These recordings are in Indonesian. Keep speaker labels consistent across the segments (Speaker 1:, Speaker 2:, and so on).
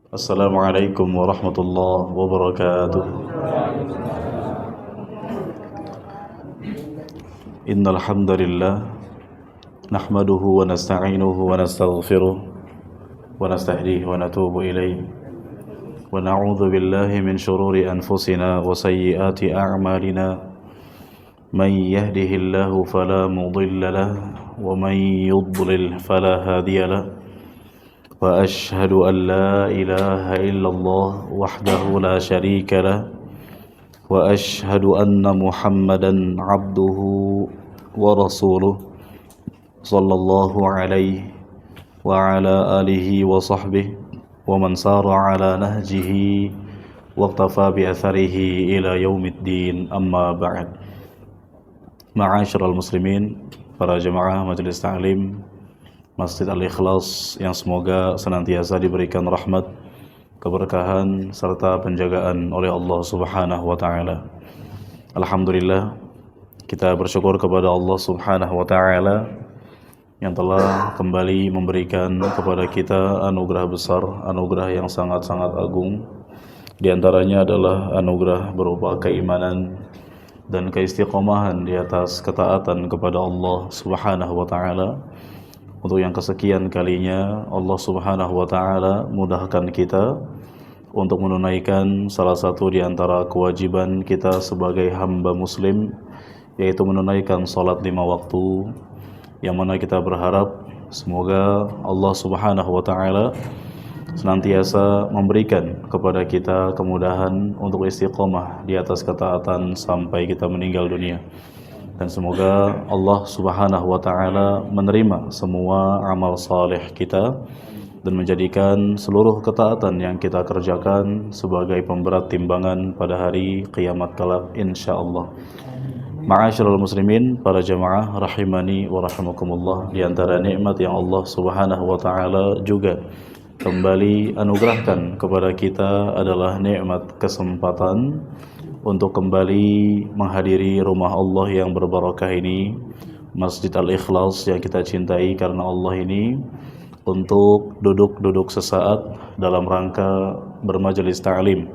Speaker 1: Assalamualaikum warahmatullahi wabarakatuh. Innal hamdalillah nahmaduhu wa nasta'inuhu wa nastaghfiruh wa nastahdihi wa natubu ilayh wa na'udzu billahi min shururi anfusina wa sayyiati a'malina man yahdihillahu fala mudilla lahu wa man yudlil fala hadiya lahu wa ashhadu an la ilaha illallah wahdahu la syarika lahu wa ashhadu anna Muhammadan abduhu wa rasuluh sallallahu alaihi wa ala alihi wa sahbihi wa man sara ala nahjihi wa iqtafa bi atharihi ila yaumiddin, amma ba'd. Ma'asyiral muslimin, para jemaah majelis ta'lim Masjid Al-Ikhlas yang semoga senantiasa diberikan rahmat, keberkahan serta penjagaan oleh Allah Subhanahu wa taala. Alhamdulillah, kita bersyukur kepada Allah Subhanahu wa taala yang telah kembali memberikan kepada kita anugerah besar, anugerah yang sangat-sangat agung. Di antaranya adalah anugerah berupa keimanan dan keistiqomahan di atas ketaatan kepada Allah Subhanahu wa taala. Untuk yang kesekian kalinya Allah Subhanahu wa taala mudahkan kita untuk menunaikan salah satu di antara kewajiban kita sebagai hamba muslim, yaitu menunaikan salat 5 waktu, yang mana kita berharap semoga Allah Subhanahu wa taala senantiasa memberikan kepada kita kemudahan untuk istiqomah di atas ketaatan sampai kita meninggal dunia. Dan semoga Allah Subhanahu wa taala menerima semua amal saleh kita dan menjadikan seluruh ketaatan yang kita kerjakan sebagai pemberat timbangan pada hari kiamat kelak insyaallah. Ma'asyiral muslimin, para jemaah rahimani wa rahimakumullah, di antara nikmat yang Allah Subhanahu wa taala juga kembali anugerahkan kepada kita adalah nikmat kesempatan untuk kembali menghadiri rumah Allah yang berbarakah ini, Masjid Al-Ikhlas yang kita cintai karena Allah ini, untuk duduk sesaat dalam rangka bermajelis ta'lim,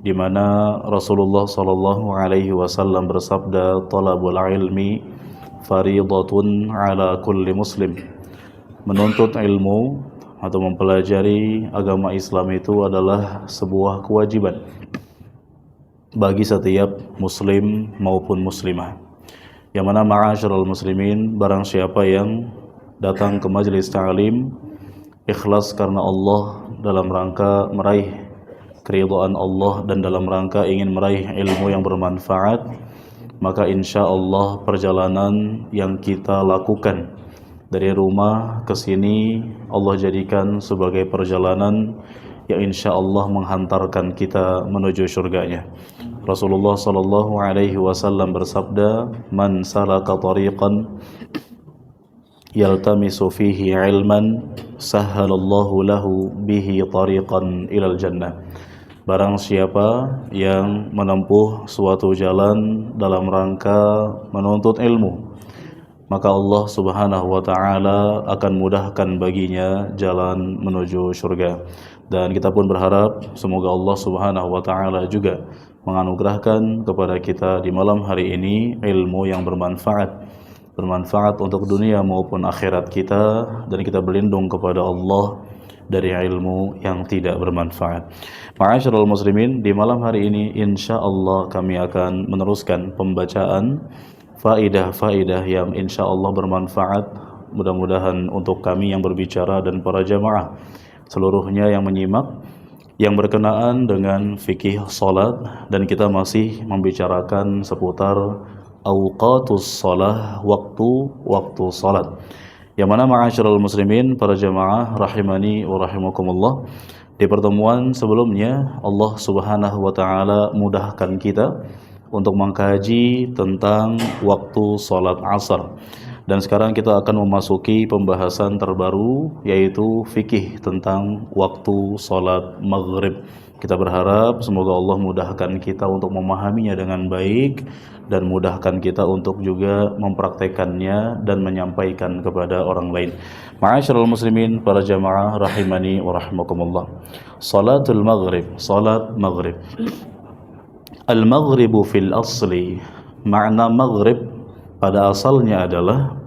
Speaker 1: di mana Rasulullah sallallahu alaihi wasallam bersabda, "Talabul ilmi fariidatun ala kulli muslim." Menuntut ilmu atau mempelajari agama Islam itu adalah sebuah kewajiban bagi setiap muslim maupun muslimah. Yang mana ma'asyiral muslimin, barang siapa yang datang ke majelis ta'lim ikhlas karena Allah dalam rangka meraih keridhaan Allah dan dalam rangka ingin meraih ilmu yang bermanfaat, maka insya Allah perjalanan yang kita lakukan dari rumah ke sini Allah jadikan sebagai perjalanan yang insya Allah menghantarkan kita menuju surganya. Rasulullah sallallahu alaihi wasallam bersabda, "Man salaka tariqan yaltamisu fihi ilman, sahhalallahu lahu bihi tariqan ilal jannah." Barang siapa yang menempuh suatu jalan dalam rangka menuntut ilmu, maka Allah Subhanahu wa taala akan mudahkan baginya jalan menuju surga. Dan kita pun berharap semoga Allah Subhanahu wa taala juga menganugerahkan kepada kita di malam hari ini ilmu yang bermanfaat untuk dunia maupun akhirat kita, dan kita berlindung kepada Allah dari ilmu yang tidak bermanfaat. Ma'asyiral muslimin, di malam hari ini insyaallah kami akan meneruskan pembacaan faidah-faidah yang insya Allah bermanfaat, mudah-mudahan untuk kami yang berbicara dan para jamaah seluruhnya yang menyimak, yang berkenaan dengan fikih salat. Dan kita masih membicarakan seputar awqatus salah, waktu salat, yang mana ma'asyiral muslimin, para jamaah rahimani wa rahimakumullah, di pertemuan sebelumnya Allah Subhanahu wa taala mudahkan kita untuk mengkaji tentang waktu salat asar. Dan sekarang kita akan memasuki pembahasan terbaru, yaitu fikih tentang waktu sholat maghrib. Kita berharap semoga Allah mudahkan kita untuk memahaminya dengan baik dan mudahkan kita untuk juga mempraktekannya dan menyampaikan kepada orang lain. Ma'asyiral muslimin, para jamaah rahimani wa rahimakumullah. Salatul maghrib, salat maghrib. Al-maghribu fil asli, makna maghrib pada asalnya adalah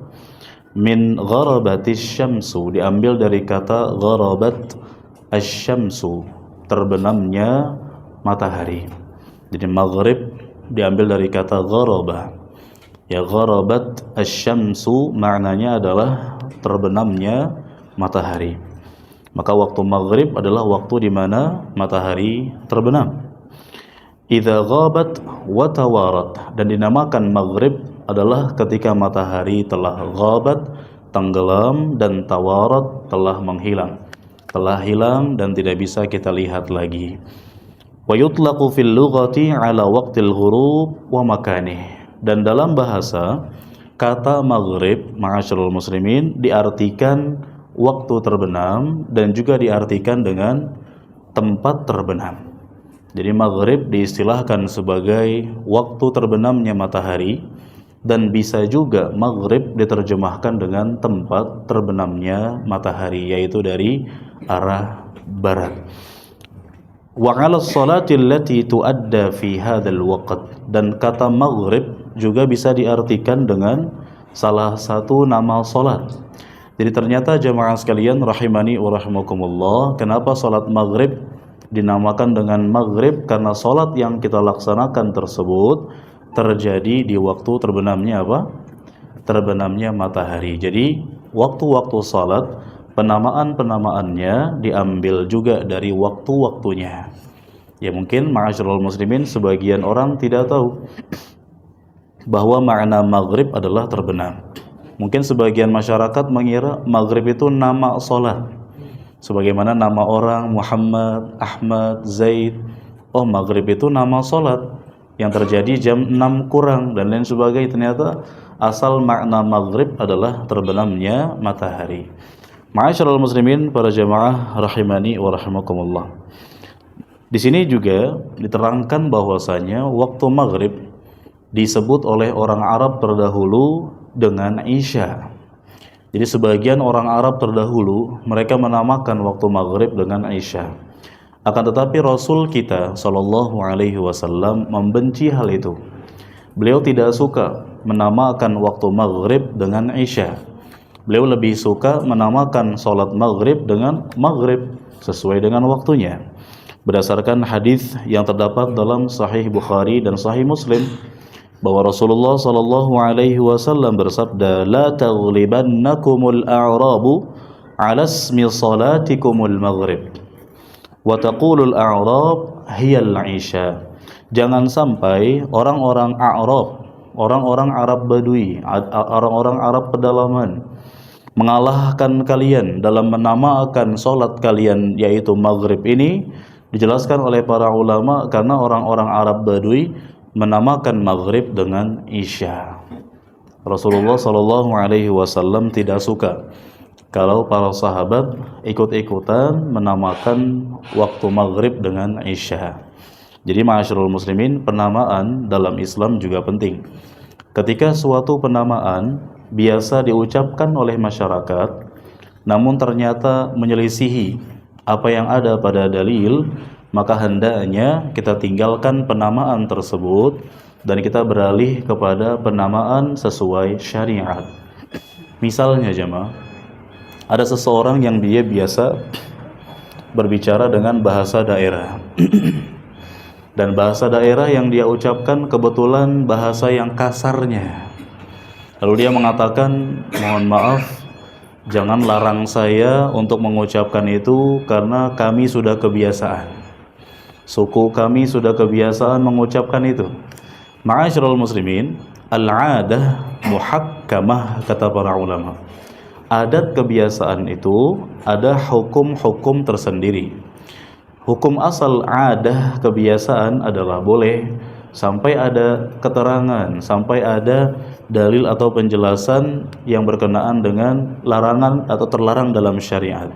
Speaker 1: min gharabatis syamsu, diambil dari kata gharabat asy-syamsu, terbenamnya matahari. Jadi maghrib diambil dari kata gharabah. Ya, gharabat asy-syamsu maknanya adalah terbenamnya matahari. Maka waktu maghrib adalah waktu di mana matahari terbenam. Idza ghabat wa tawarat, dan dinamakan maghrib adalah ketika matahari telah ghabat, tenggelam, dan tawarat, telah menghilang, telah hilang dan tidak bisa kita lihat lagi. Wa yutlaqu fil lughati ala waqtil ghurub wa makanih, dan dalam bahasa kata maghrib, ma'asyiral muslimin, diartikan waktu terbenam dan juga diartikan dengan tempat terbenam. Jadi maghrib diistilahkan sebagai waktu terbenamnya matahari, dan bisa juga maghrib diterjemahkan dengan tempat terbenamnya matahari, yaitu dari arah barat. Wa 'ala sholati allati tuadda fi hadzal waqt, dan kata maghrib juga bisa diartikan dengan salah satu nama salat. Jadi ternyata jamaah sekalian rahimani wa rahimakumullah, kenapa salat maghrib dinamakan dengan maghrib? Karena salat yang kita laksanakan tersebut terjadi di waktu terbenamnya apa? Terbenamnya matahari. Jadi waktu-waktu salat, penamaan-penamaannya diambil juga dari waktu-waktunya. Ya, mungkin ma'asyiral muslimin sebagian orang tidak tahu bahwa makna maghrib adalah terbenam. Mungkin sebagian masyarakat mengira maghrib itu nama salat, sebagaimana nama orang Muhammad, Ahmad, Zaid. Oh, maghrib itu nama salat yang terjadi jam 6 kurang dan lain sebagainya. Ternyata asal makna maghrib adalah terbenamnya matahari. Ma'asyiral muslimin, para jamaah rahimani wa rahimakumullah. Di sini juga diterangkan bahwasanya waktu maghrib disebut oleh orang Arab terdahulu dengan Isya. Jadi sebagian orang Arab terdahulu mereka menamakan waktu maghrib dengan Isya. Akan tetapi Rasul kita Shallallahu Alaihi Wasallam membenci hal itu. Beliau tidak suka menamakan waktu maghrib dengan Isya. Beliau lebih suka menamakan sholat maghrib dengan maghrib sesuai dengan waktunya. Berdasarkan hadis yang terdapat dalam Sahih Bukhari dan Sahih Muslim, bahwa Rasulullah Shallallahu Alaihi Wasallam bersabda, "La taghlibannakumul a'rabu 'ala ismi salatikumul maghrib, wa taqulul a'rab hiyal 'isya." Jangan sampai orang-orang A'rab, orang-orang Arab Badui, orang-orang Arab pedalaman mengalahkan kalian dalam menamakan sholat kalian yaitu maghrib. Ini dijelaskan oleh para ulama karena orang-orang Arab Badui menamakan maghrib dengan Isya. Rasulullah Shallallahu Alaihi Wasallam tidak suka kalau para sahabat ikut-ikutan menamakan waktu maghrib dengan Isya. Jadi ma'asyiral muslimin, penamaan dalam Islam juga penting. Ketika suatu penamaan biasa diucapkan oleh masyarakat, namun ternyata menyelisihi apa yang ada pada dalil, maka hendaknya kita tinggalkan penamaan tersebut dan kita beralih kepada penamaan sesuai syariat. Misalnya jemaah, ada seseorang yang dia biasa berbicara dengan bahasa daerah dan bahasa daerah yang dia ucapkan kebetulan bahasa yang kasarnya. Lalu dia mengatakan, "Mohon maaf, jangan larang saya untuk mengucapkan itu karena kami sudah kebiasaan. Suku kami sudah kebiasaan mengucapkan itu." Ma'asyiral muslimin, al-'adah muhakkamah, kata para ulama. Adat kebiasaan itu ada hukum-hukum tersendiri. Hukum asal adah kebiasaan adalah boleh sampai ada keterangan, sampai ada dalil atau penjelasan yang berkenaan dengan larangan atau terlarang dalam syariat.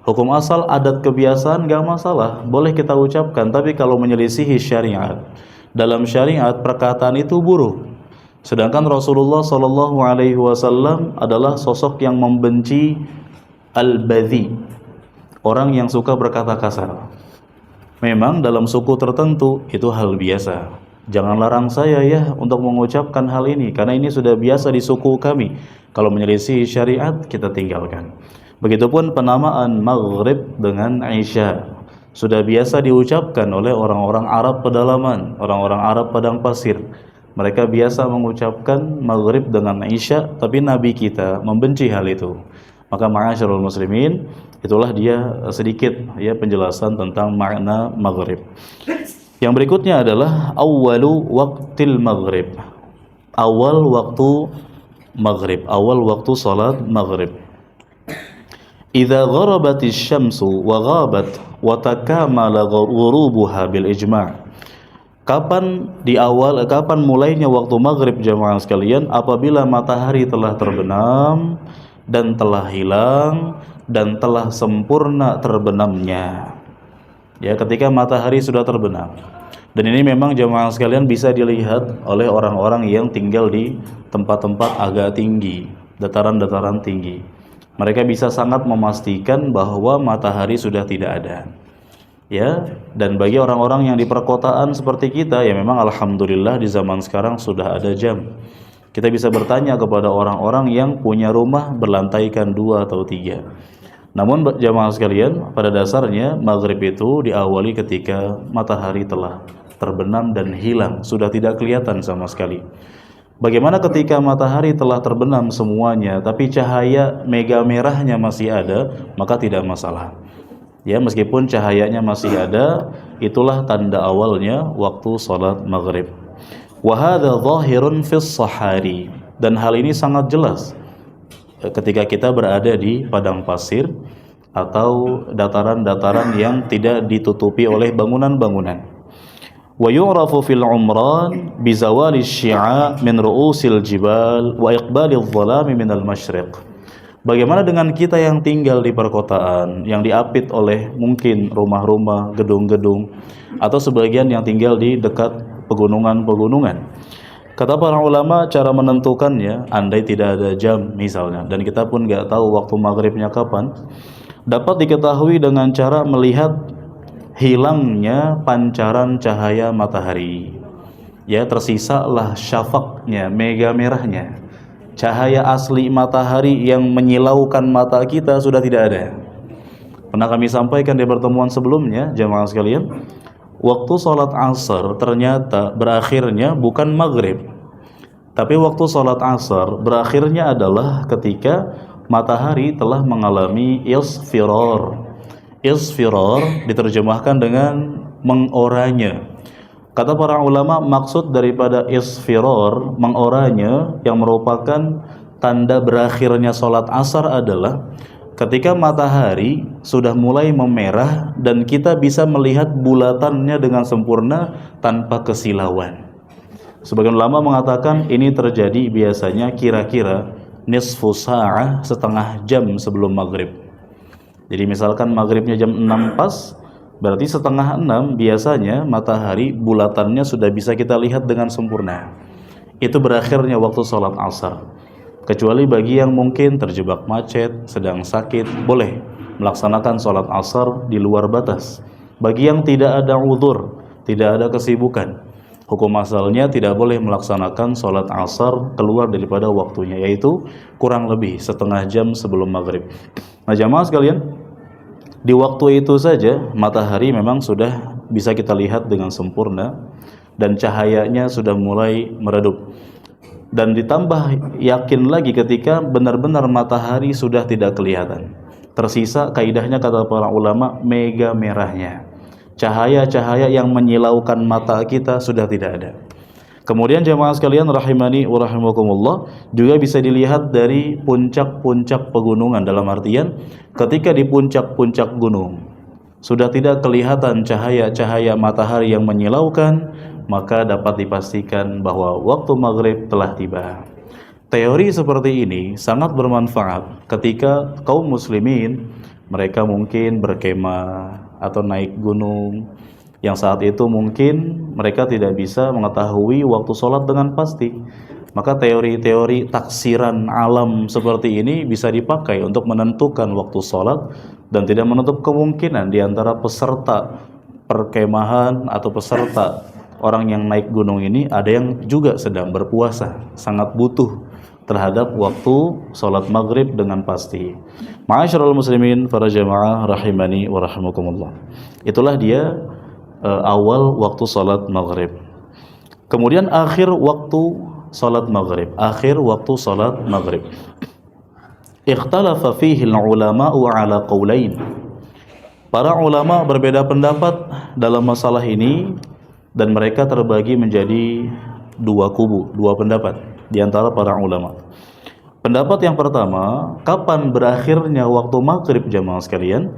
Speaker 1: Hukum asal adat kebiasaan gak masalah, boleh kita ucapkan, tapi kalau menyelisihi syariat, dalam syariat perkataan itu buruk. Sedangkan Rasulullah Shallallahu Alaihi Wasallam adalah sosok yang membenci al-badhi, orang yang suka berkata kasar. Memang dalam suku tertentu itu hal biasa. Jangan larang saya ya untuk mengucapkan hal ini, karena ini sudah biasa di suku kami. Kalau menyelisih syariat, kita tinggalkan. Begitupun penamaan maghrib dengan Isya, sudah biasa diucapkan oleh orang-orang Arab pedalaman, orang-orang Arab padang pasir. Mereka biasa mengucapkan maghrib dengan Isya, tapi Nabi kita membenci hal itu. Maka ma'asyiral muslimin, itulah dia sedikit ya penjelasan tentang makna maghrib. Yang berikutnya adalah awwalu waqtil maghrib. Awal waktu maghrib, awal waktu salat maghrib. Idza gharabatis syamsu wa ghabat wa takamala ghurubuha bil ijma'. Kapan mulainya waktu maghrib jamaah sekalian? Apabila matahari telah terbenam dan telah hilang dan telah sempurna terbenamnya. Ya, ketika matahari sudah terbenam. Dan ini memang jemaah sekalian bisa dilihat oleh orang-orang yang tinggal di tempat-tempat agak tinggi, dataran-dataran tinggi. Mereka bisa sangat memastikan bahwa matahari sudah tidak ada. Ya, dan bagi orang-orang yang di perkotaan seperti kita, ya memang alhamdulillah di zaman sekarang sudah ada jam. Kita bisa bertanya kepada orang-orang yang punya rumah berlantaikan 2 atau 3. Namun jamaah sekalian, pada dasarnya maghrib itu diawali ketika matahari telah terbenam dan hilang, sudah tidak kelihatan sama sekali. Bagaimana ketika matahari telah terbenam semuanya, tapi cahaya mega merahnya masih ada, maka tidak masalah. Ya, meskipun cahayanya masih ada, itulah tanda awalnya waktu salat maghrib. Wa hadza dhahirun fis sahari, dan hal ini sangat jelas ketika kita berada di padang pasir atau dataran-dataran yang tidak ditutupi oleh bangunan-bangunan. Wa yu'rafu fil umran bi zawali syi'a min ru'usil jibal wa iqbalil dhalami min al masyriq. Bagaimana dengan kita yang tinggal di perkotaan, yang diapit oleh mungkin rumah-rumah, gedung-gedung, atau sebagian yang tinggal di dekat pegunungan-pegunungan? Kata para ulama, cara menentukannya, andai tidak ada jam misalnya, dan kita pun nggak tahu waktu maghribnya kapan, dapat diketahui dengan cara melihat hilangnya pancaran cahaya matahari. Ya, tersisalah syafaqnya, mega merahnya. Cahaya asli matahari yang menyilaukan mata kita sudah tidak ada. Pernah kami sampaikan di pertemuan sebelumnya, jamaah sekalian, waktu sholat asar ternyata berakhirnya bukan maghrib, tapi waktu sholat asar berakhirnya adalah ketika matahari telah mengalami isfirar. Isfirar diterjemahkan dengan mengoranye. Kata para ulama, maksud daripada isfirar, mengoranye, yang merupakan tanda berakhirnya sholat asar adalah ketika matahari sudah mulai memerah dan kita bisa melihat bulatannya dengan sempurna tanpa kesilauan. Sebagian ulama mengatakan ini terjadi biasanya kira-kira nisfu sa'ah, setengah jam sebelum maghrib. Jadi misalkan maghribnya jam 6 pas, berarti setengah 6 biasanya matahari bulatannya sudah bisa kita lihat dengan sempurna. Itu berakhirnya waktu sholat asar. Kecuali bagi yang mungkin terjebak macet, sedang sakit, boleh melaksanakan sholat asar di luar batas. Bagi yang tidak ada uzur, tidak ada kesibukan, hukum asalnya tidak boleh melaksanakan sholat asar keluar daripada waktunya, yaitu kurang lebih setengah jam sebelum maghrib. Nah jamaah sekalian, di waktu itu saja matahari memang sudah bisa kita lihat dengan sempurna dan cahayanya sudah mulai meredup. Dan ditambah yakin lagi ketika benar-benar matahari sudah tidak kelihatan. Tersisa kaidahnya kata para ulama mega merahnya. Cahaya-cahaya yang menyilaukan mata kita sudah tidak ada. Kemudian jemaah sekalian rahimani wa rahimakumullah, juga bisa dilihat dari puncak-puncak pegunungan, dalam artian ketika di puncak-puncak gunung sudah tidak kelihatan cahaya-cahaya matahari yang menyilaukan, maka dapat dipastikan bahwa waktu maghrib telah tiba. Teori seperti ini sangat bermanfaat ketika kaum muslimin mereka mungkin berkemah atau naik gunung yang saat itu mungkin mereka tidak bisa mengetahui waktu sholat dengan pasti. Maka teori-teori taksiran alam seperti ini bisa dipakai untuk menentukan waktu sholat dan tidak menutup kemungkinan di antara peserta perkemahan atau peserta orang yang naik gunung ini ada yang juga sedang berpuasa, sangat butuh terhadap waktu sholat maghrib dengan pasti. Ma'asyiral muslimin, para jamaah rahimani wa rahimakumullah. Itulah dia awal waktu sholat maghrib. Kemudian akhir waktu sholat maghrib. Akhir waktu sholat maghrib. Ikhtalafa fihi al-ulama'u ala qawlain. Para ulama berbeda pendapat dalam masalah ini dan mereka terbagi menjadi dua kubu, dua pendapat di antara para ulama. Pendapat yang pertama, kapan berakhirnya waktu maghrib jamaah sekalian?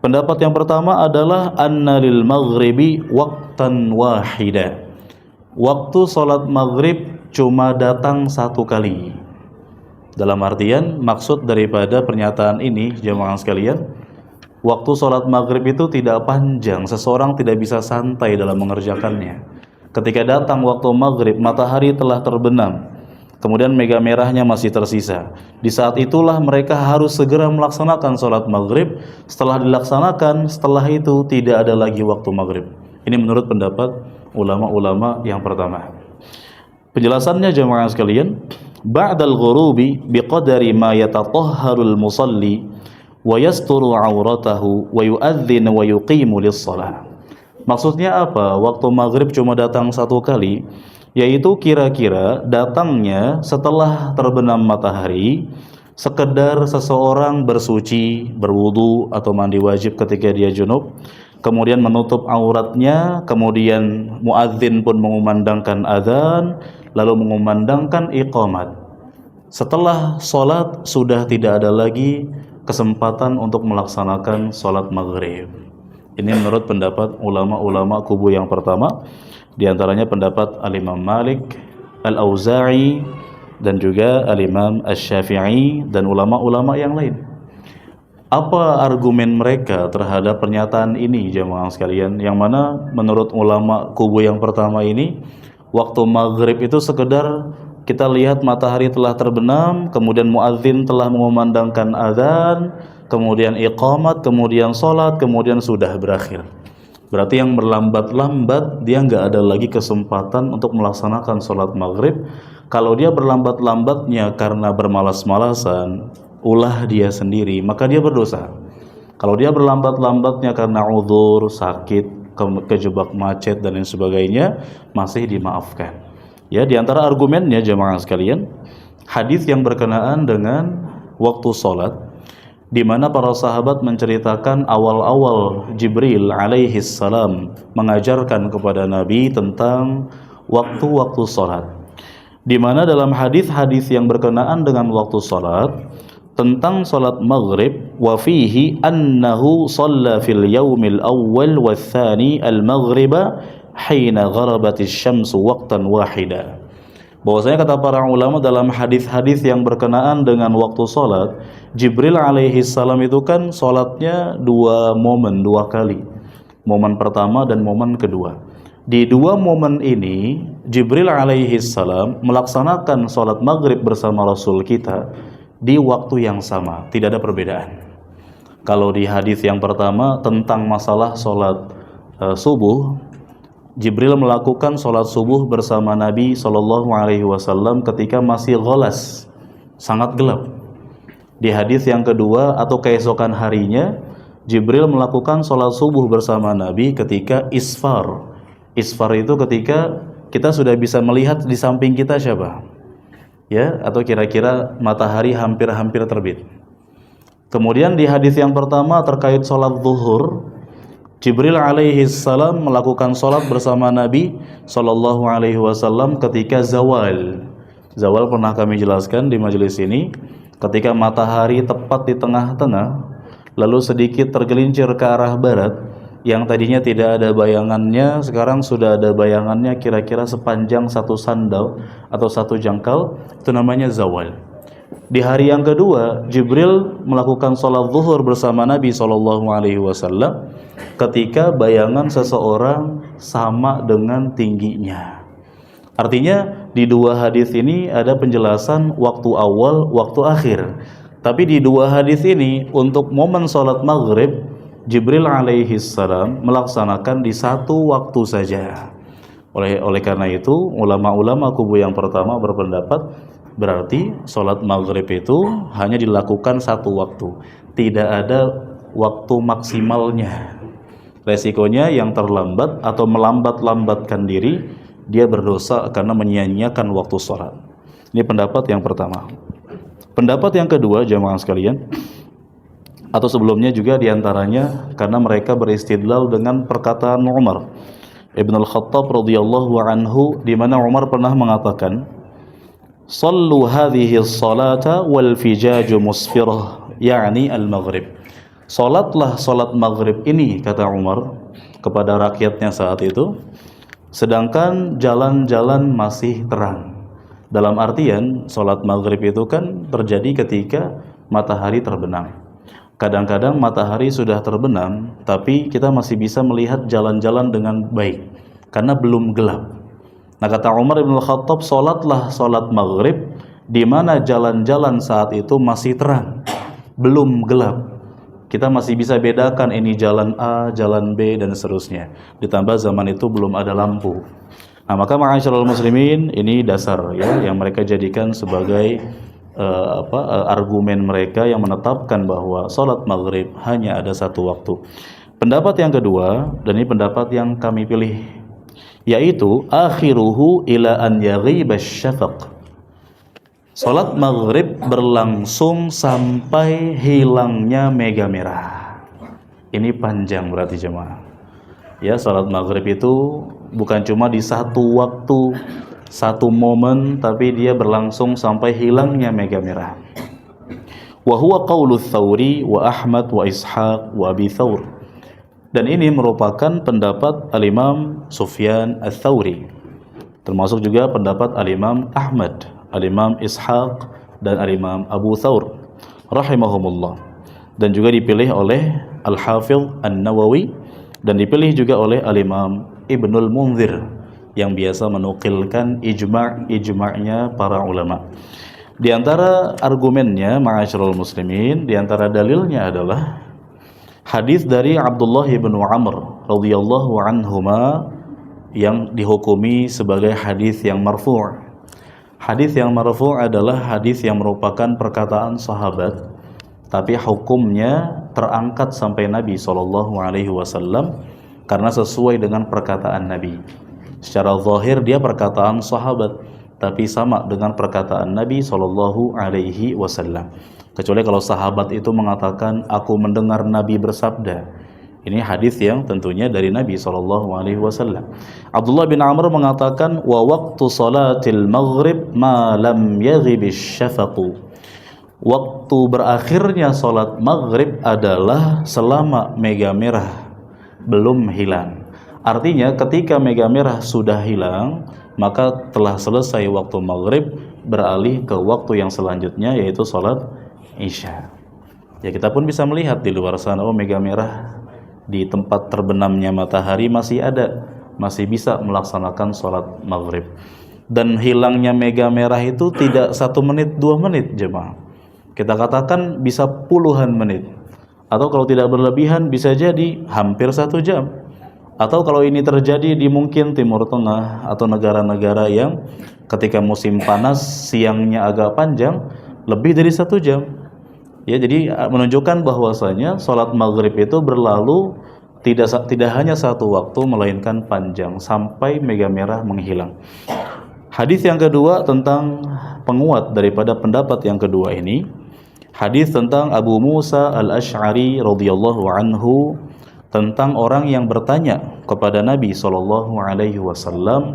Speaker 1: Pendapat yang pertama adalah anna lil maghribi waqtan wahida. Waktu salat maghrib cuma datang satu kali. Dalam artian maksud daripada pernyataan ini jamaah sekalian, waktu salat maghrib itu tidak panjang, seseorang tidak bisa santai dalam mengerjakannya. Ketika datang waktu maghrib, matahari telah terbenam, kemudian mega merahnya masih tersisa. Di saat itulah mereka harus segera melaksanakan sholat maghrib. Setelah dilaksanakan, setelah itu tidak ada lagi waktu maghrib. Ini menurut pendapat ulama-ulama yang pertama. Penjelasannya jamaah sekalian, ba'dal ghurubi biqadari ma yatatahharul musalli wa yasturu auratahu wa yu'adzinu wa yuqimu lis-shalah. Maksudnya apa? Waktu maghrib cuma datang satu kali, yaitu kira-kira datangnya setelah terbenam matahari, sekedar seseorang bersuci, berwudu atau mandi wajib ketika dia junub, kemudian menutup auratnya, kemudian muadzin pun mengumandangkan azan, lalu mengumandangkan iqamat. Setelah sholat sudah tidak ada lagi kesempatan untuk melaksanakan sholat maghrib. Ini menurut pendapat ulama-ulama kubu yang pertama. Di antaranya pendapat Al-Imam Malik, Al-Auza'i, dan juga Al-Imam Asy-Syafi'i dan ulama-ulama yang lain. Apa argumen mereka terhadap pernyataan ini jamaah sekalian? Yang mana menurut ulama kubu yang pertama ini, waktu maghrib itu sekedar kita lihat matahari telah terbenam, kemudian muadzin telah mengumandangkan azan, kemudian iqamat, kemudian sholat, kemudian sudah berakhir. Berarti yang berlambat-lambat dia nggak ada lagi kesempatan untuk melaksanakan sholat maghrib. Kalau dia berlambat-lambatnya karena bermalas-malasan, ulah dia sendiri, maka dia berdosa. Kalau dia berlambat-lambatnya karena uzur, sakit, kejebak macet dan lain sebagainya, masih dimaafkan. Ya, di antara argumennya jemaah sekalian, hadis yang berkenaan dengan waktu sholat, di mana para sahabat menceritakan awal-awal Jibril alaihi salam mengajarkan kepada Nabi tentang waktu-waktu sholat. Di mana dalam hadis-hadis yang berkenaan dengan waktu sholat, tentang sholat maghrib, wa fihi annahu shalla fil yaumil awwal wa tsani al-maghriba hina gharabatis syamsu waqtan wahida. Bahwasanya kata para ulama dalam hadis-hadis yang berkenaan dengan waktu sholat, Jibril alaihi salam itu kan sholatnya dua kali. Momen pertama dan momen kedua. Di dua momen ini, Jibril alaihi salam melaksanakan sholat maghrib bersama Rasul kita di waktu yang sama, tidak ada perbedaan. Kalau di hadis yang pertama tentang masalah sholat subuh, Jibril melakukan sholat subuh bersama Nabi SAW ketika masih ghalas, sangat gelap. Di hadis yang kedua atau keesokan harinya, Jibril melakukan sholat subuh bersama Nabi ketika isfar. Isfar itu ketika kita sudah bisa melihat di samping kita siapa, ya, atau kira-kira matahari hampir-hampir terbit. Kemudian di hadis yang pertama terkait sholat zuhur, Jibril alaihi salam melakukan sholat bersama Nabi SAW ketika zawal. Zawal pernah kami jelaskan di majelis ini, ketika matahari tepat di tengah-tengah, lalu sedikit tergelincir ke arah barat, yang tadinya tidak ada bayangannya, sekarang sudah ada bayangannya kira-kira sepanjang satu sandal atau satu jangkal, itu namanya zawal. Di hari yang kedua, Jibril melakukan sholat zuhur bersama Nabi SAW ketika bayangan seseorang sama dengan tingginya. Artinya di dua hadis ini ada penjelasan waktu awal, waktu akhir. Tapi di dua hadis ini untuk momen sholat maghrib, Jibril alaihi salam melaksanakan di satu waktu saja. Oleh karena itu, ulama-ulama kubu yang pertama berpendapat berarti sholat maghrib itu hanya dilakukan satu waktu, tidak ada waktu maksimalnya. Resikonya yang terlambat atau melambat-lambatkan diri, dia berdosa karena menyia-nyiakan waktu sholat. Ini pendapat yang pertama. Pendapat yang kedua, jamaah sekalian, atau sebelumnya juga diantaranya karena mereka beristidlal dengan perkataan Umar Ibn al-Khattab radhiyallahu anhu, di mana Umar pernah mengatakan, "Sallu hadhihi as-salata wal fijaju musfirah," yakni al-maghrib. Salatlah salat maghrib ini, kata Umar kepada rakyatnya saat itu, sedangkan jalan-jalan masih terang. Dalam artian salat maghrib itu kan terjadi ketika matahari terbenam. Kadang-kadang matahari sudah terbenam, tapi kita masih bisa melihat jalan-jalan dengan baik karena belum gelap. Nah, kata Umar bin Khattab, salatlah salat maghrib di mana jalan-jalan saat itu masih terang, belum gelap. Kita masih bisa bedakan ini jalan A, jalan B, dan seterusnya. Ditambah zaman itu belum ada lampu. Nah, maka ma'asyiral muslimin, ini dasar ya yang mereka jadikan sebagai argumen mereka yang menetapkan bahwa salat maghrib hanya ada satu waktu. Pendapat yang kedua, dan ini pendapat yang kami pilih, yaitu akhiruhu ila an yaghiba syafaq. Salat maghrib berlangsung sampai hilangnya mega merah. Ini panjang berarti jemaah. Ya, salat maghrib itu bukan cuma di satu waktu, satu momen, tapi dia berlangsung sampai hilangnya mega merah. Wa huwa qaulu Tsauri wa Ahmad wa Ishaq wa Abi Tsaur. Dan ini merupakan pendapat Al-Imam Sufyan Ats-Tsauri. Termasuk juga pendapat Al-Imam Ahmad, Al-Imam Ishaq, dan Al-Imam Abu Tsaur rahimahumullah. Dan juga dipilih oleh Al-Hafidz An-Nawawi, dan dipilih juga oleh Al-Imam Ibnul Munzir yang biasa menukilkan ijma'nya para ulama. Di antara argumennya, ma'asyiral muslimin, di antara dalilnya adalah hadis dari Abdullah bin Amr radhiyallahu anhuma yang dihukumi sebagai hadis yang marfu'. Hadis yang marfu' adalah hadis yang merupakan perkataan sahabat, tapi hukumnya terangkat sampai Nabi SAW karena sesuai dengan perkataan Nabi. Secara zahir dia perkataan sahabat, tapi sama dengan perkataan Nabi SAW. Kecuali kalau sahabat itu mengatakan, aku mendengar Nabi bersabda. Ini hadis yang tentunya dari Nabi SAW. Abdullah bin Amr mengatakan, wa waqtu salatil maghrib ma lam yaghibis syafaqu. Waktu berakhirnya salat maghrib adalah selama mega merah belum hilang. Artinya ketika mega merah sudah hilang, maka telah selesai waktu maghrib, beralih ke waktu yang selanjutnya, yaitu salat isya. Ya, kita pun bisa melihat di luar sana, oh, mega merah di tempat terbenamnya matahari masih ada, masih bisa melaksanakan salat maghrib. Dan hilangnya mega merah itu tidak 1 menit 2 menit jemaah. Kita katakan bisa puluhan menit, atau kalau tidak berlebihan bisa jadi hampir 1 jam. Atau kalau ini terjadi di mungkin Timur Tengah atau negara-negara yang ketika musim panas siangnya agak panjang, lebih dari 1 jam. Ya, jadi menunjukkan bahwasanya salat maghrib itu berlalu tidak hanya satu waktu, melainkan panjang sampai mega merah menghilang. Hadis yang kedua tentang penguat daripada pendapat yang kedua ini, hadis tentang Abu Musa Al-Asy'ari radhiyallahu anhu, tentang orang yang bertanya kepada Nabi SAW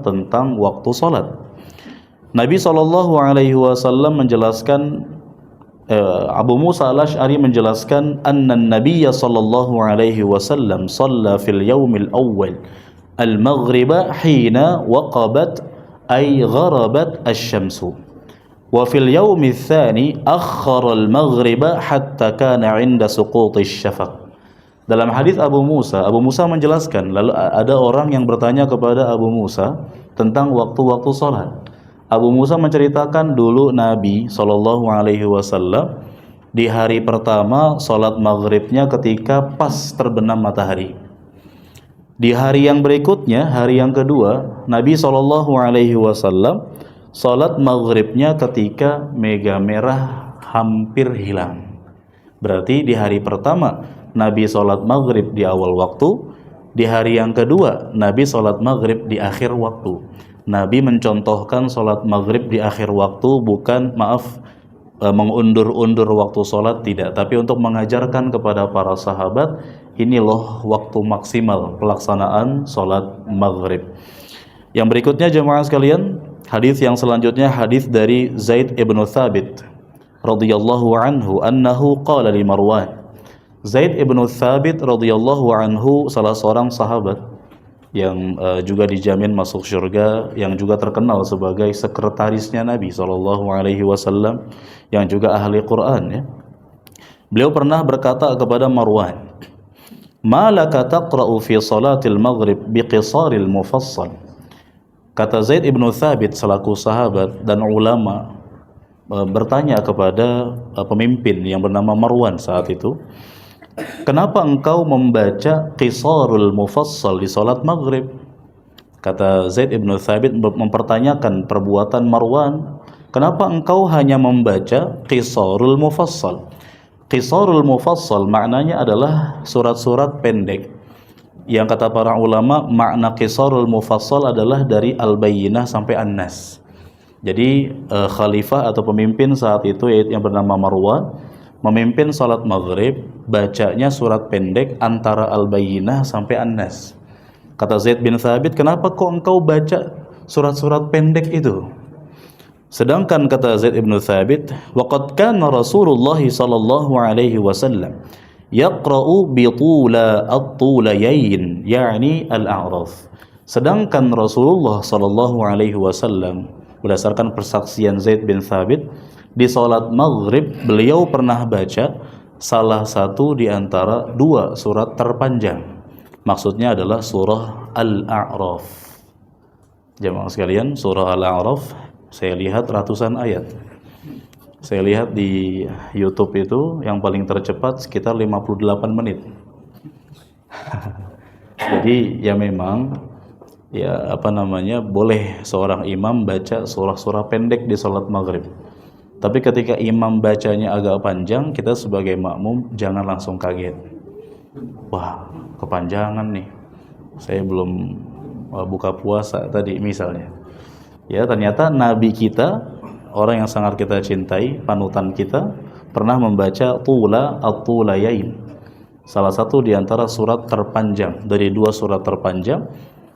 Speaker 1: tentang waktu salat. Nabi SAW menjelaskan Abu Musa al-Asy'ari menjelaskan anna Nabiyya sallallahu alaihi wasallam shalla fil yaumil awwal al-maghriba hina waqabat ay gharabat asy-syamsu wa fil yaumil tsani akhkhara al-maghriba hatta kana 'inda suquti asy-syafaq. Dalam hadis Abu Musa menjelaskan, lalu ada orang yang bertanya kepada Abu Musa tentang waktu-waktu salat. Abu Musa menceritakan dulu Nabi Shallallahu Alaihi Wasallam di hari pertama salat maghribnya ketika pas terbenam matahari. Di hari yang berikutnya, hari yang kedua, Nabi Shallallahu Alaihi Wasallam salat maghribnya ketika mega merah hampir hilang. Berarti di hari pertama Nabi salat maghrib di awal waktu, di hari yang kedua Nabi salat maghrib di akhir waktu. Nabi mencontohkan sholat maghrib di akhir waktu bukan mengundur-undur waktu sholat, tidak, tapi untuk mengajarkan kepada para sahabat ini loh waktu maksimal pelaksanaan sholat maghrib. Yang berikutnya jemaah sekalian, hadis yang selanjutnya hadis dari Zaid ibn Thabit radhiyallahu anhu annahu qala li Marwan. Zaid ibn Thabit radhiyallahu anhu salah seorang sahabat yang juga dijamin masuk surga, yang juga terkenal sebagai sekretarisnya Nabi SAW, yang juga ahli Quran ya. Beliau pernah berkata kepada Marwan, "Ma laka taqra'u fi salatil maghrib biqisaril mufassal." Kata Zaid ibn Thabit selaku sahabat dan ulama bertanya kepada pemimpin yang bernama Marwan saat itu, "Kenapa engkau membaca qisarul mufassal di salat maghrib?" Kata Zaid ibn Thabit mempertanyakan perbuatan Marwan, "Kenapa engkau hanya membaca qisarul mufassal?" Qisarul mufassal maknanya adalah surat-surat pendek. Yang kata para ulama, makna qisarul mufassal adalah dari Al-Bayyinah sampai An-Nas. Jadi khalifah atau pemimpin saat itu yang bernama Marwan memimpin salat maghrib, bacanya surat pendek antara Al-Bayyinah sampai An-Nas. Kata Zaid bin Thabit, "Kenapa kok engkau baca surat-surat pendek itu?" Sedangkan kata Zaid bin Thabit, "Waqad kana Rasulullah sallallahu alaihi wasallam yaqra'u bi tula at-tulayain, yakni al-a'raf." Sedangkan Rasulullah sallallahu alaihi wasallam berdasarkan persaksian Zaid bin Thabit, di salat maghrib beliau pernah baca salah satu di antara dua surat terpanjang. Maksudnya adalah surah Al-A'raf. Jemaah sekalian, surah Al-A'raf saya lihat ratusan ayat. Saya lihat di YouTube itu yang paling tercepat sekitar 58 menit. Jadi ya memang boleh seorang imam baca surah-surah pendek di salat maghrib. Tapi ketika imam bacanya agak panjang, kita sebagai makmum jangan langsung kaget. Wah, kepanjangan nih. Saya belum buka puasa tadi misalnya. Ya, ternyata Nabi kita, orang yang sangat kita cintai, panutan kita, pernah membaca Tula at-Tulayain. Salah satu di antara surat terpanjang dari dua surat terpanjang.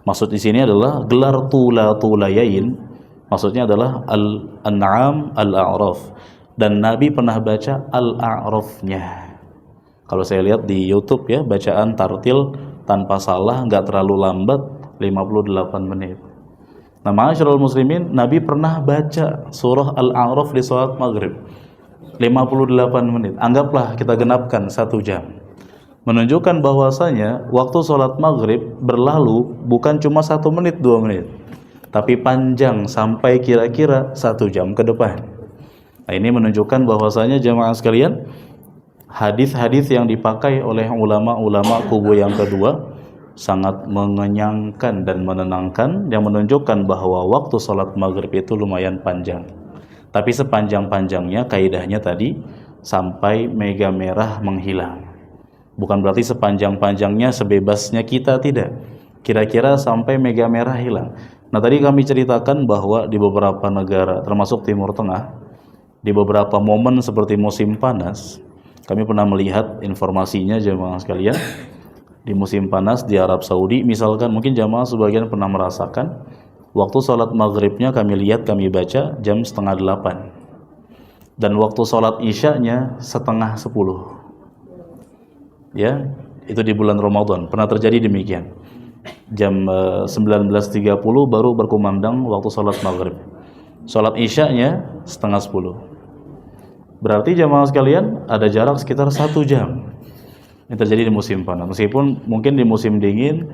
Speaker 1: Maksud di sini adalah gelar Tula Tulayain. Maksudnya adalah Al-An'am, Al-A'raf. Dan Nabi pernah baca Al-A'rafnya. Kalau saya lihat di YouTube ya, bacaan tartil tanpa salah, nggak terlalu lambat, 58 menit. Nah, ma'asyiral muslimin, Nabi pernah baca surah Al-A'raf di salat maghrib 58 menit. Anggaplah kita genapkan 1 jam. Menunjukkan bahwasanya waktu salat maghrib berlalu bukan cuma 1 menit, 2 menit, tapi panjang sampai kira-kira 1 jam ke depan. Nah, ini menunjukkan bahwasanya jemaah sekalian, hadis-hadis yang dipakai oleh ulama-ulama kubu yang kedua sangat mengenyangkan dan menenangkan, yang menunjukkan bahwa waktu salat maghrib itu lumayan panjang. Tapi sepanjang-panjangnya kaidahnya tadi sampai mega merah menghilang. Bukan berarti sepanjang-panjangnya sebebasnya kita, tidak. Kira-kira sampai mega merah hilang. Nah, tadi kami ceritakan bahwa di beberapa negara termasuk Timur Tengah, di beberapa momen seperti musim panas, kami pernah melihat informasinya jemaah sekalian. Di musim panas di Arab Saudi misalkan, mungkin jemaah sebagian pernah merasakan waktu sholat maghribnya kami baca jam 7:30. dan waktu sholat isyanya setengah 10. Ya, itu di bulan Ramadan pernah terjadi demikian. Jam 19.30 baru berkumandang waktu sholat maghrib. Sholat isyanya setengah 10. Berarti jamaah sekalian ada jarak sekitar 1 jam. Ini terjadi di musim panas. Meskipun mungkin di musim dingin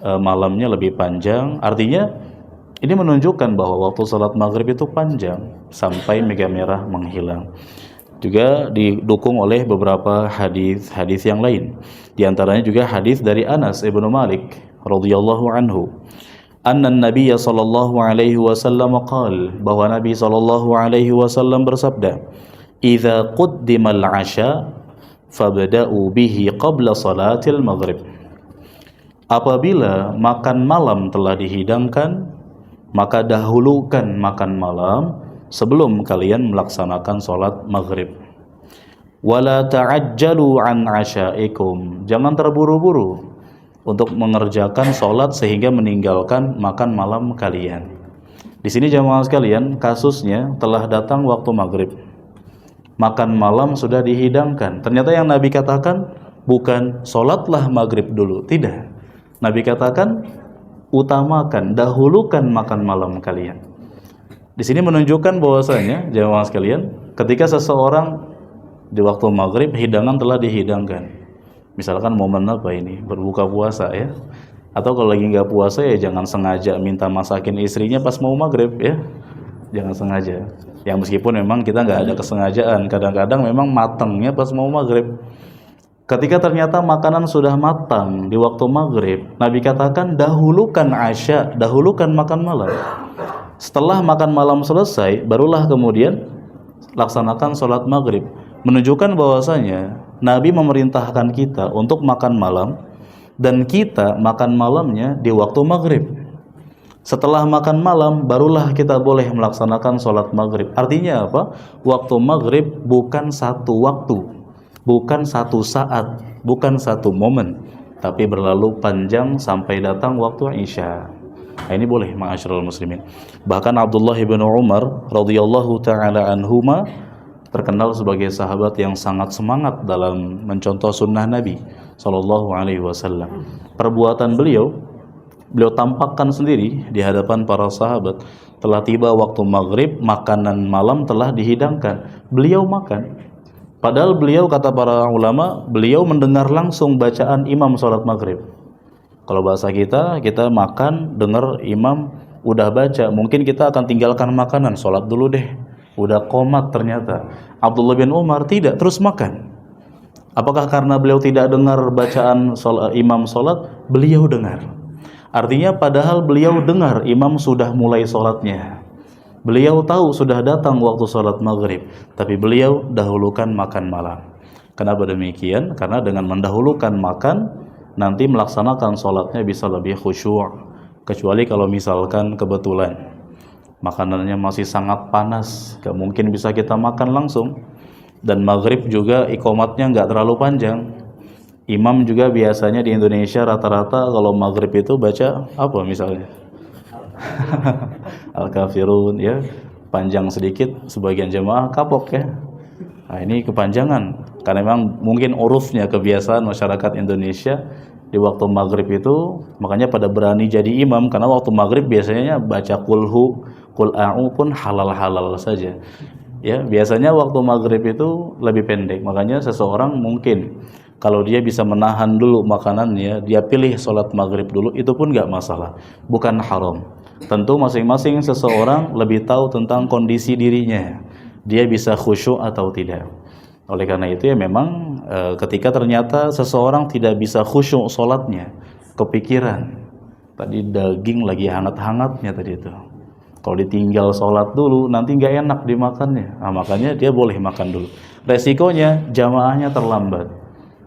Speaker 1: malamnya lebih panjang. Artinya ini menunjukkan bahwa waktu sholat maghrib itu panjang sampai mega merah menghilang. Juga didukung oleh beberapa hadis yang lain. Di antaranya juga hadis dari Anas ibnu Malik radhiyallahu anhu. Anna Nabiy sallallahu alaihi wasallam qala, bahwa Nabi sallallahu alaihi wasallam bersabda, "Idza quddimal 'asha fabda'u bihi qabla salatil maghrib." Apabila makan malam telah dihidangkan, maka dahulukan makan malam sebelum kalian melaksanakan sholat maghrib. Wala ta'ajjalu an 'ashaikum, jangan terburu-buru untuk mengerjakan sholat sehingga meninggalkan makan malam kalian. Di sini jamaah sekalian, kasusnya telah datang waktu maghrib, makan malam sudah dihidangkan. Ternyata yang Nabi katakan bukan sholatlah maghrib dulu, tidak. Nabi katakan utamakan, dahulukan makan malam kalian. Di sini menunjukkan bahwasanya jamaah sekalian, ketika seseorang di waktu maghrib hidangan telah dihidangkan, misalkan momen apa ini, berbuka puasa ya, atau kalau lagi nggak puasa ya jangan sengaja minta masakin istrinya pas mau maghrib ya, jangan sengaja. Ya meskipun memang kita nggak ada kesengajaan, kadang-kadang memang matangnya pas mau maghrib. Ketika ternyata makanan sudah matang di waktu maghrib, Nabi katakan dahulukan asya, dahulukan makan malam. Setelah makan malam selesai, barulah kemudian laksanakan sholat maghrib. Menunjukkan bahwasanya Nabi memerintahkan kita untuk makan malam, dan kita makan malamnya di waktu maghrib. Setelah makan malam, barulah kita boleh melaksanakan sholat maghrib. Artinya apa? Waktu maghrib bukan satu waktu, bukan satu saat, bukan satu momen, tapi berlalu panjang sampai datang waktu isya. Nah, ini boleh, ma'asyiral muslimin. Bahkan Abdullah bin Umar radhiyallahu taala anhuma terkenal sebagai sahabat yang sangat semangat dalam mencontoh sunnah Nabi Sallallahu Alaihi Wasallam. Perbuatan beliau tampakkan sendiri di hadapan para sahabat. Telah tiba waktu maghrib, makanan malam telah dihidangkan, beliau makan. Padahal beliau, kata para ulama, beliau mendengar langsung bacaan imam sholat maghrib. Kalau bahasa kita makan, dengar imam udah baca, mungkin kita akan tinggalkan makanan, sholat dulu deh. Udah qomat ternyata. Abdullah bin Umar tidak, terus makan. Apakah karena beliau tidak dengar bacaan imam sholat? Beliau dengar. Artinya padahal beliau dengar imam sudah mulai sholatnya. Beliau tahu sudah datang waktu sholat maghrib, tapi beliau dahulukan makan malam. Kenapa demikian? Karena dengan mendahulukan makan, nanti melaksanakan sholatnya bisa lebih khusyuk. Kecuali kalau misalkan kebetulan makanannya masih sangat panas, gak mungkin bisa kita makan langsung. Dan maghrib juga iqomatnya gak terlalu panjang. Imam juga biasanya di Indonesia rata-rata kalau maghrib itu baca apa misalnya? Al-Kafirun ya, panjang sedikit, sebagian jemaah kapok ya. Nah, ini kepanjangan karena memang mungkin urufnya, kebiasaan masyarakat Indonesia di waktu maghrib itu, makanya pada berani jadi imam, karena waktu maghrib biasanya baca kulhu, qul a'u pun halal-halal saja. Ya, biasanya waktu maghrib itu lebih pendek, makanya seseorang mungkin kalau dia bisa menahan dulu makanannya, dia pilih sholat maghrib dulu, itu pun gak masalah, bukan haram. Tentu masing-masing seseorang lebih tahu tentang kondisi dirinya, dia bisa khusyuk atau tidak. Oleh karena itu ya memang ketika ternyata seseorang tidak bisa khusyuk sholatnya, kepikiran tadi daging lagi hangat-hangatnya tadi itu, kalau ditinggal sholat dulu nanti nggak enak dimakannya. Nah, makanya dia boleh makan dulu. Resikonya jamaahnya terlambat.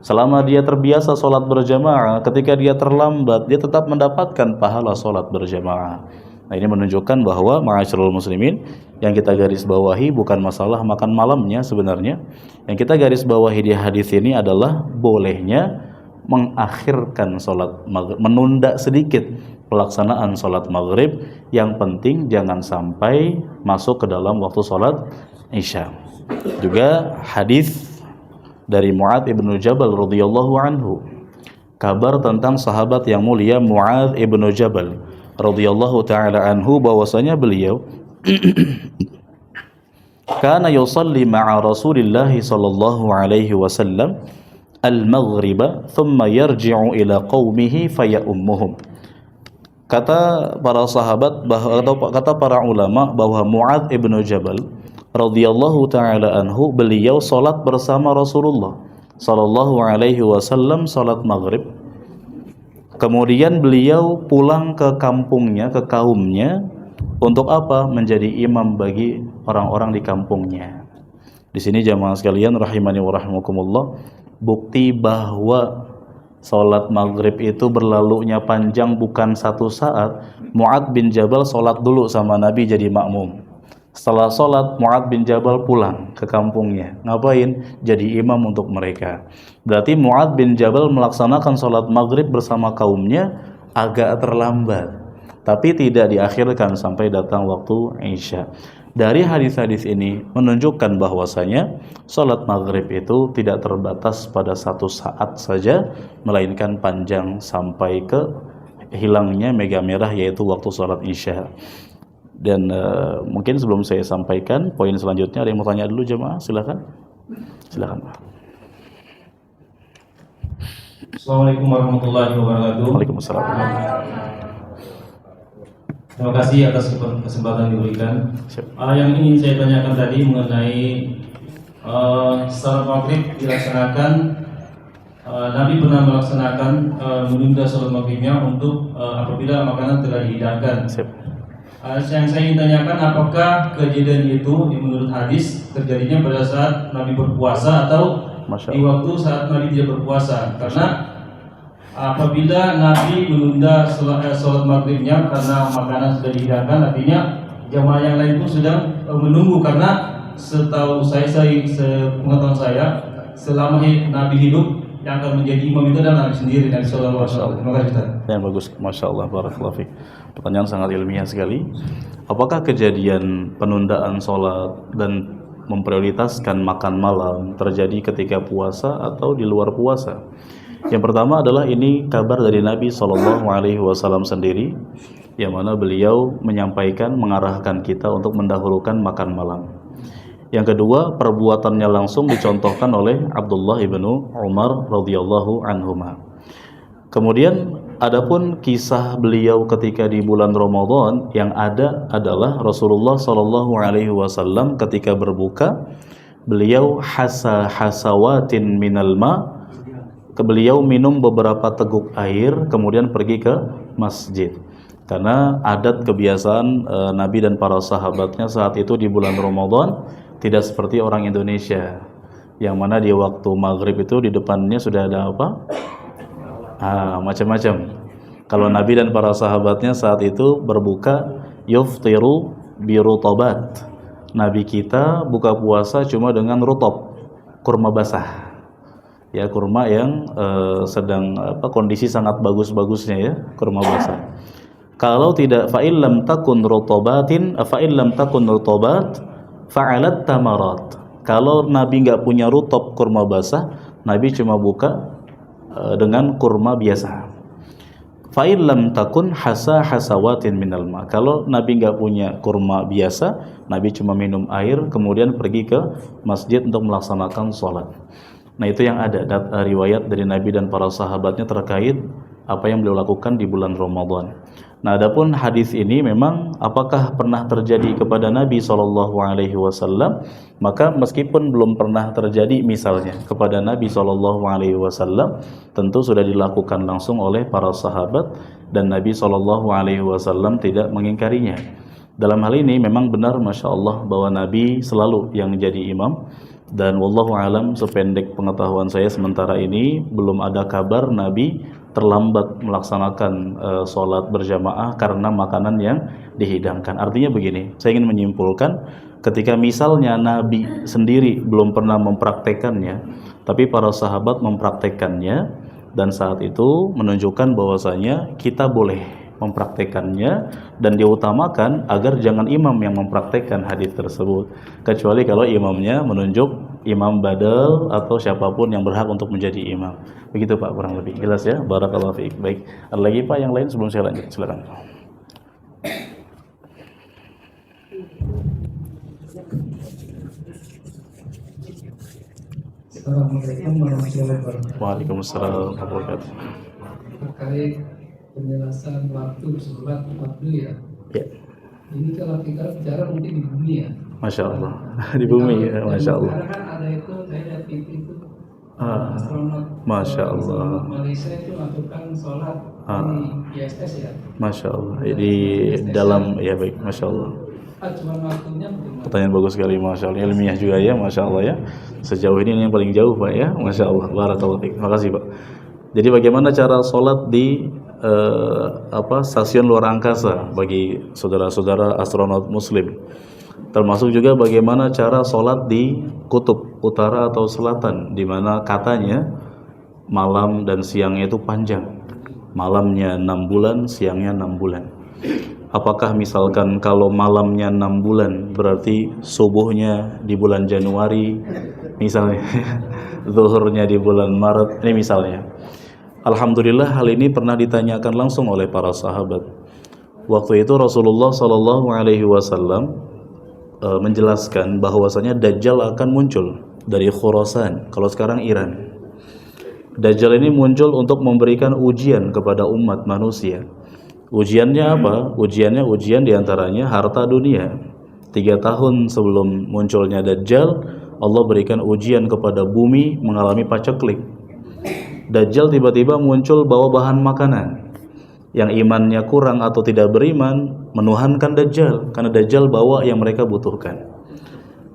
Speaker 1: Selama dia terbiasa sholat berjamaah, ketika dia terlambat, dia tetap mendapatkan pahala sholat berjamaah. Nah, ini menunjukkan bahwa ma'asyiral muslimin, yang kita garis bawahi bukan masalah makan malamnya sebenarnya. Yang kita garis bawahi di hadis ini adalah bolehnya mengakhirkan sholat maghrib, menunda sedikit pelaksanaan sholat maghrib. Yang penting jangan sampai masuk ke dalam waktu sholat isya. Juga hadis dari Mu'adz ibnu Jabal radhiyallahu anhu, kabar tentang sahabat yang mulia Mu'adz ibnu Jabal radhiyallahu taala anhu, bahwasanya beliau kana yusalli ma'a Rasulillah sallallahu alaihi wasallam al-maghriba thumma yarji'u ila qaumihi faya'ummuhum. Kata para sahabat atau kata para ulama bahwa Mu'adz ibnu Jabal radhiyallahu taala anhu, beliau salat bersama Rasulullah sallallahu alaihi wasallam salat maghrib. Kemudian beliau pulang ke kampungnya, ke kaumnya, untuk apa? Menjadi imam bagi orang-orang di kampungnya. Di sini jamaah sekalian rahimani wa rahimakumullah, bukti bahwa salat maghrib itu berlalunya panjang bukan satu saat. Mu'adz bin Jabal salat dulu sama Nabi jadi makmum. Setelah sholat, Mu'adz bin Jabal pulang ke kampungnya. Ngapain? Jadi imam untuk mereka. Berarti Mu'adz bin Jabal melaksanakan sholat maghrib bersama kaumnya agak terlambat, tapi tidak diakhirkan sampai datang waktu Isya. Dari hadis-hadis ini menunjukkan bahwasanya sholat maghrib itu tidak terbatas pada satu saat saja, melainkan panjang sampai ke hilangnya mega merah, yaitu waktu sholat Isya. Dan mungkin sebelum saya sampaikan poin selanjutnya, ada yang mau tanya dulu jemaah? Silakan. Silakan.
Speaker 2: Assalamualaikum warahmatullahi wabarakatuh.
Speaker 1: Waalaikumsalam.
Speaker 2: Terima kasih atas kesempatan diberikan. Yang ingin saya tanyakan tadi mengenai salat maghrib dilaksanakan, Nabi pernah melaksanakan menunda salat maghribnya untuk apabila makanan telah dihidangkan. Yang saya ingin tanyakan, apakah kejadian itu menurut hadis terjadinya pada saat Nabi berpuasa atau di waktu saat Nabi tidak berpuasa? Karena apabila Nabi menunda sholat maghribnya karena makanan sudah dihidangkan, artinya jamaah yang lain pun sedang menunggu. Karena setahu saya, sepengetahuan saya, selama Nabi hidup, yang akan menjadi imam itu adalah Nabi sendiri, Nabi sallallahu alaihi wasallam. Terima kasih Ustaz.
Speaker 1: Yang bagus, masya Allah, barakallahu fiik. Pertanyaan sangat ilmiah sekali. Apakah kejadian penundaan sholat dan memprioritaskan makan malam terjadi ketika puasa atau di luar puasa? Yang pertama adalah ini kabar dari Nabi Shallallahu Alaihi Wasallam sendiri, yang mana beliau menyampaikan, mengarahkan kita untuk mendahulukan makan malam. Yang kedua, perbuatannya langsung dicontohkan oleh Abdullah ibnu Umar radhiyallahu anhuma. Kemudian adapun kisah beliau ketika di bulan Ramadan, yang ada adalah Rasulullah Shallallahu Alaihi Wasallam ketika berbuka, beliau hasawatin minal ma, beliau minum beberapa teguk air kemudian pergi ke masjid. Karena adat kebiasaan Nabi dan para sahabatnya saat itu di bulan Ramadan tidak seperti orang Indonesia, yang mana di waktu maghrib itu di depannya sudah ada apa? Macam-macam. Kalau Nabi dan para sahabatnya saat itu berbuka, yuftiru birutabat. Nabi kita buka puasa cuma dengan rutab, kurma basah. Ya, kurma yang sedang kondisi sangat bagus-bagusnya, ya, kurma basah. Kalau tidak, fa'illam takun rutobat fa'alat tamarat. Kalau Nabi nggak punya rutab kurma basah, Nabi cuma buka dengan kurma biasa. Fa'illam takun hasawatin minal ma. Kalau Nabi nggak punya kurma biasa, Nabi cuma minum air kemudian pergi ke masjid untuk melaksanakan sholat. Nah, itu yang ada riwayat dari Nabi dan para sahabatnya terkait apa yang beliau lakukan di bulan Ramadan. Nah, adapun hadis ini memang apakah pernah terjadi kepada Nabi Shallallahu Alaihi Wasallam? Maka meskipun belum pernah terjadi misalnya kepada Nabi Shallallahu Alaihi Wasallam, tentu sudah dilakukan langsung oleh para sahabat dan Nabi Shallallahu Alaihi Wasallam tidak mengingkarinya. Dalam hal ini memang benar, masya Allah, bahwa Nabi selalu yang jadi imam. Dan wallahu alam, sependek pengetahuan saya sementara ini belum ada kabar Nabi terlambat melaksanakan sholat berjamaah karena makanan yang dihidangkan. Artinya begini, saya ingin menyimpulkan, ketika misalnya Nabi sendiri belum pernah mempraktekannya, tapi para sahabat mempraktekannya, dan saat itu menunjukkan bahwasanya kita boleh mempraktekannya, dan diutamakan agar jangan imam yang mempraktekkan hadis tersebut, kecuali kalau imamnya menunjuk imam badal atau siapapun yang berhak untuk menjadi imam. Begitu Pak, kurang lebih jelas ya. Barakallahu fiik. Baik, ada lagi Pak yang lain sebelum saya lanjut? Silakan.
Speaker 3: Assalamualaikum warahmatullahi wabarakatuh.
Speaker 1: Waalaikumsalam warahmatullahi wabarakatuh.
Speaker 3: Terkait penjelasan waktu sholat waktu ya.
Speaker 1: Ya,
Speaker 3: Ini kalau kita bicara mungkin di bumi ya.
Speaker 1: Masya Allah. Di bumi ya, Masya Allah.
Speaker 3: Karena kan ada itu, saya lihat TV itu astronot
Speaker 1: Masya Allah.
Speaker 3: astronot Malaysia itu lakukan sholat di ISS ya.
Speaker 1: Masya Allah. Di dalam, ya baik, Masya Allah.
Speaker 3: Cuma waktunya bagaimana?
Speaker 1: Pertanyaan bagus sekali, Masya Allah. Ilmiah juga ya, Masya Allah ya. Sejauh ini yang paling jauh Pak ya, Masya Allah. Barakallahu fiik. Terima kasih Pak. Jadi bagaimana cara sholat di stasiun luar angkasa bagi saudara-saudara astronot muslim, termasuk juga bagaimana cara sholat di kutub utara atau selatan, di mana katanya malam dan siangnya itu panjang, malamnya 6 bulan, siangnya 6 bulan. Apakah misalkan kalau malamnya 6 bulan berarti subuhnya di bulan Januari misalnya, zuhurnya di bulan Maret, ini misalnya. Alhamdulillah hal ini pernah ditanyakan langsung oleh para sahabat. Waktu itu Rasulullah Shallallahu Alaihi Wasallam menjelaskan bahwasanya Dajjal akan muncul dari Khurasan, kalau sekarang Iran. Dajjal ini muncul untuk memberikan ujian kepada umat manusia. Ujiannya apa? Ujian diantaranya harta dunia. 3 tahun sebelum munculnya Dajjal, Allah berikan ujian kepada bumi mengalami paceklik. Dajjal tiba-tiba muncul bawa bahan makanan. Yang imannya kurang atau tidak beriman menuhankan Dajjal, karena Dajjal bawa yang mereka butuhkan.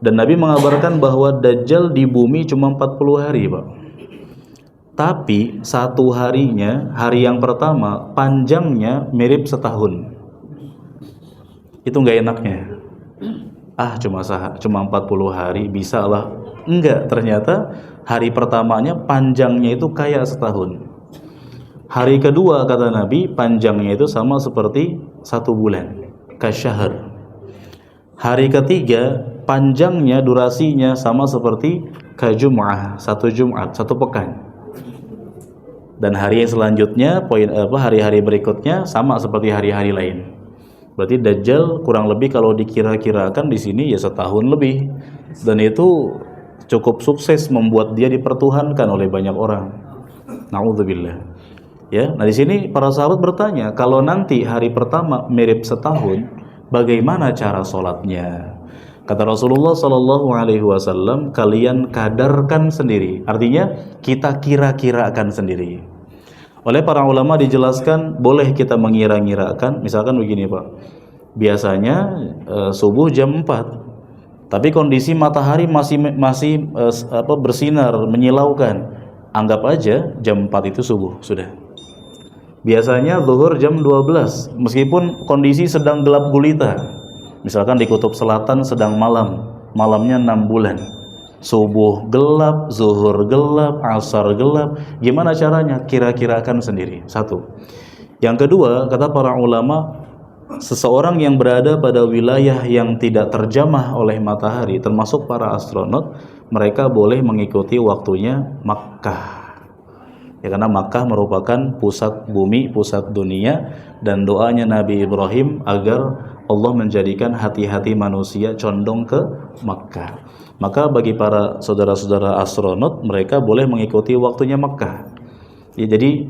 Speaker 1: Dan Nabi mengabarkan bahwa Dajjal di bumi cuma 40 hari Pak. Tapi satu harinya, hari yang pertama panjangnya mirip setahun. Itu nggak enaknya. Cuma 40 hari bisa lah. Enggak, ternyata hari pertamanya panjangnya itu kayak setahun. Hari kedua kata Nabi panjangnya itu sama seperti 1 bulan, kasyahr. Hari ketiga panjangnya, durasinya sama seperti kajum'ah, 1 Jumat, 1 pekan. Dan hari yang selanjutnya, hari-hari berikutnya sama seperti hari-hari lain. Berarti Dajjal kurang lebih kalau dikira-kirakan di sini ya setahun lebih. Dan itu cukup sukses membuat dia dipertuhankan oleh banyak orang. Na'udzubillah. Ya, nah di sini para sahabat bertanya, kalau nanti hari pertama mirip setahun, bagaimana cara sholatnya? Kata Rasulullah Shallallahu Alaihi Wasallam, kalian kadarkan sendiri. Artinya kita kira-kirakan sendiri. Oleh para ulama dijelaskan boleh kita mengira-ngirakan. Misalkan begini Pak, biasanya subuh jam 4, tapi kondisi matahari masih bersinar, menyilaukan. Anggap aja jam 4 itu subuh sudah. Biasanya zuhur jam 12, meskipun kondisi sedang gelap gulita. Misalkan di kutub selatan sedang malamnya 6 bulan. Subuh gelap, zuhur gelap, asar gelap. Gimana caranya? Kira-kirakan sendiri. 1. Yang kedua, kata para ulama, seseorang yang berada pada wilayah yang tidak terjamah oleh matahari, termasuk para astronot, mereka boleh mengikuti waktunya Makkah. Ya, karena Makkah merupakan pusat bumi, pusat dunia, dan doanya Nabi Ibrahim agar Allah menjadikan hati-hati manusia condong ke Makkah. Maka bagi para saudara-saudara astronot, mereka boleh mengikuti waktunya Makkah. Ya, jadi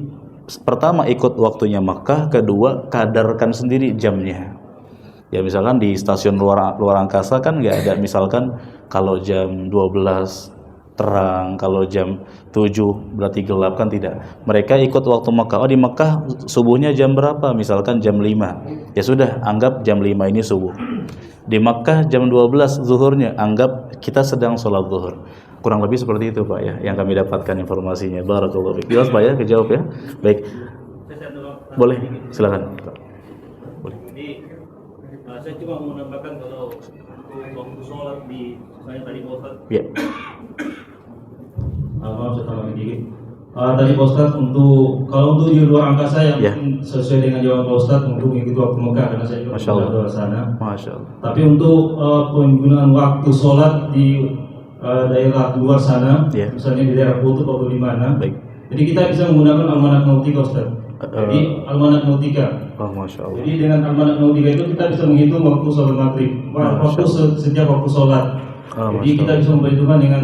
Speaker 1: pertama ikut waktunya Makkah, kedua kadarkan sendiri jamnya. Ya misalkan di stasiun luar angkasa kan nggak ada misalkan kalau jam 12 terang, kalau jam 7 berarti gelap, kan tidak. Mereka ikut waktu Makkah. Oh di Makkah subuhnya jam berapa? Misalkan jam 5. Ya sudah, anggap jam 5 ini subuh. Di Makkah jam 12 zuhurnya, anggap kita sedang sholat zuhur. Kurang lebih seperti itu Pak ya, yang kami dapatkan informasinya. Barakallahu fiik. Jelas Pak ya, kejawab ya. Baik. Boleh, silakan. Boleh.
Speaker 4: Jadi saya cuma mau menambahkan kalau waktu sholat di saya tadi Ustaz.
Speaker 1: Ya.
Speaker 2: Maaf saya tambah dikit. Tadi Pak Ustadz, kalau untuk di luar angkasa yang
Speaker 1: Ya.
Speaker 2: sesuai dengan jawaban Pak Ustadz untuk mengikuti waktu Mekah karena saya juga
Speaker 1: Masya Allah.
Speaker 2: di luar sana.
Speaker 1: Masya Allah.
Speaker 2: Tapi untuk penggunaan waktu sholat di daerah luar sana,
Speaker 1: Ya.
Speaker 2: misalnya di daerah Kutub atau di mana,
Speaker 1: Baik.
Speaker 2: jadi kita bisa menggunakan almanak nautika Ustadz. Jadi almanak nautika.
Speaker 1: Oh, Masya Allah.
Speaker 2: Jadi dengan almanak nautika itu kita bisa menghitung waktu sholat maghrib, waktu setiap waktu sholat. Jadi kita bisa memperhitungkan dengan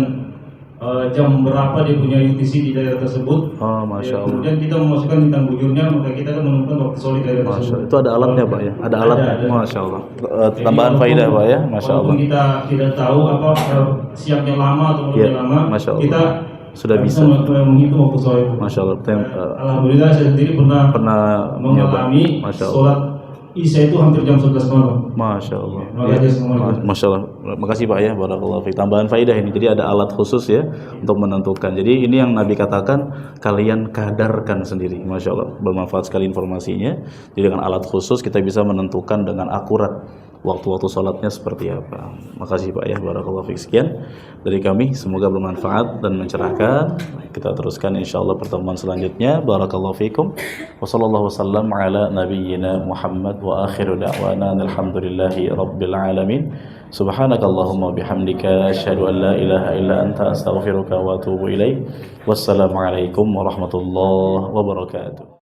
Speaker 2: jam berapa dia punya UTC di daerah tersebut.
Speaker 1: Oh, Masya Allah.
Speaker 2: Kemudian kita memasukkan bintang bujurnya, maka kita akan menemukan waktu sholat di daerah
Speaker 1: Masya
Speaker 2: tersebut.
Speaker 1: Allah. Itu ada alatnya Pak ya? Ada alatnya?
Speaker 2: Ada.
Speaker 1: Masya Allah.
Speaker 2: Jadi
Speaker 1: Tambahan
Speaker 2: walaupun-
Speaker 1: faidah Pak ya? Masya Allah.
Speaker 2: Walaupun kita tidak tahu apa siapnya lama atau
Speaker 1: Ya,
Speaker 2: lebih lama,
Speaker 1: Masya Allah.
Speaker 2: kita
Speaker 1: Sudah bisa.
Speaker 2: menghitung waktu sholat itu.
Speaker 1: Masya Allah.
Speaker 2: Alhamdulillah saya sendiri pernah mengalami
Speaker 1: Masya Allah.
Speaker 2: sholat Isya itu hampir jam 11 malam.
Speaker 1: Masya Allah.
Speaker 2: Terima kasih semuanya.
Speaker 1: Masya Allah. Makasih Pak ya. Barakallahu fiik. Tambahan faidah ini. Jadi ada alat khusus ya untuk menentukan. Jadi ini yang Nabi katakan kalian kadarkan sendiri. Masya Allah. Bermanfaat sekali informasinya. Jadi dengan alat khusus kita bisa menentukan dengan akurat waktu-waktu sholatnya seperti apa. Makasih Pak ya. Barakallahu fiik. Sekian dari kami. Semoga bermanfaat dan mencerahkan. Kita teruskan insyaallah pertemuan selanjutnya. Barakallahu fiikum. Wassallallahu wasallam ala nabiyyina Muhammad wa akhiru da'wana alhamdulillahi rabbil alamin. Subhanakallahumma bihamdika asyhadu an la ilaha illa anta astaghfiruka wa atubu ilaik. Wassalamu alaikum warahmatullahi wabarakatuh.